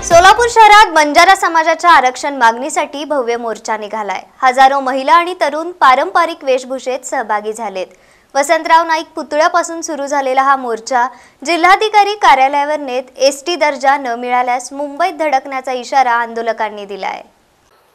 सोलापूर शहरात बंजारा समाजाच्या आरक्षण मागणीसाठी भव्य मोर्चा निघालाय। हजारो महिला आणि तरुण पारंपरिक वेशभूषेत सहभागी झालेत। वसंतराव नाईक पुतळ्यापासून सुरू झालेला हा मोर्चा जिल्हाधिकारी कार्यालयावर नेत एसटी दर्जा न मिळाल्यास मुंबईत धडकण्याचा इशारा आंदोलकांनी दिलाय।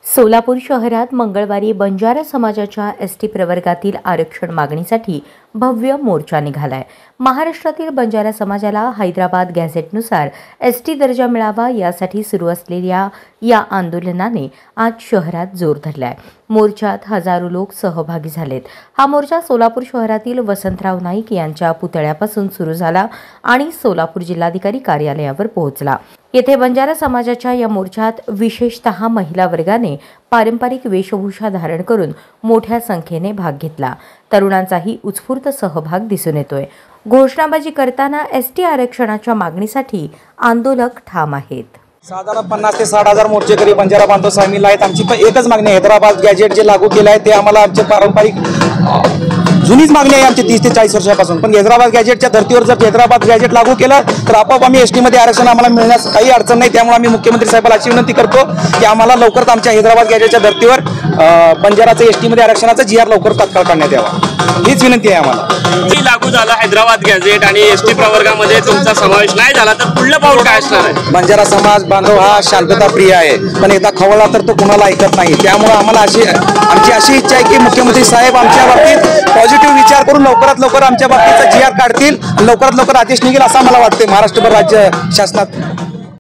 सोलापूर शहरात मंगळवारी बंजारा समाजाच्या एसटी प्रवर्गातील आरक्षण मागणीसाठी भव्य मोर्चा निघालाय। महाराष्ट्रातील बंजारा समाजाला हैदराबाद गॅझेटनुसार एसटी दर्जा मिळावा यासाठी सुरू असलेल्या या आंदोलनाने आज शहरात जोर धरलाय। मोर्चात हजारो लोक सहभागी झालेत। हा मोर्चा सोलापूर शहरातील वसंतराव नाईक यांच्या पुतळ्यापासून सुरू झाला आणि सोलापूर जिल्हाधिकारी कार्यालयावर पोहोचला। येथे बंजारा समाजाच्या या मोर्चात विशेषतः महिला वर्गाने पारंपरिक वेशभूषा धारण करून मोठ्या संख्येने भाग घेतला। तरुणांचाही उत्स्फूर्त सहभाग दिसून येतोय। घोषणाबाजी करताना एसटी आरक्षणाच्या मागणीसाठी आंदोलक ठाम आहेत। साधारण 50 ते 60,000 मोर्चेकरी बंजारा बांधव सामील आहेत। आमची एकच मागणी आहे, हैदराबाद गॅजेट जे लागू केलं आहे ते आम्हाला आमचे पारंपरिक जुनीच मागणी आहे आमची 30 ते 40 वर्षापासून। पण हैदराबाद गॅजेटच्या धर्तीवर जर हैदराबाद गॅजेट लागू केलं तर आपोआप आम्ही एसटी मध्ये आरक्षण आम्हाला मिळण्यास काही अडचण नाही। त्यामुळे आम्ही मुख्यमंत्री साहेबांना अशी विनंती करतो की आम्हाला लवकरच आमच्या हैदराबाद गॅजेटच्या धर्तीवर बंजाराचं एसटी मध्ये आरक्षणाचा जीआर लवकर तात्काळ काढण्यात यावा, हीच विनंती आहे आम्हाला। लागू झाला हैदराबाद गॅजेट आणि एसटी प्रवर्गामध्ये तुमचा समावेश नाही झाला तर पुढलं पाऊल काय असणार आहे? बंजारा समाज बांधव हा शांतता प्रिय आहे, पण एकदा खवळला तर तो कुणाला ऐकत नाही। त्यामुळे आम्हाला आमची अशी इच्छा आहे की मुख्यमंत्री साहेब आमच्या बाबतीत पॉझिटिव्ह विचार करून लवकरात लवकर आमच्या बाबतीचा जीआर काढतील, लवकरात लवकर आदेश निघेल असं मला वाटते महाराष्ट्रभर राज्य शासनात।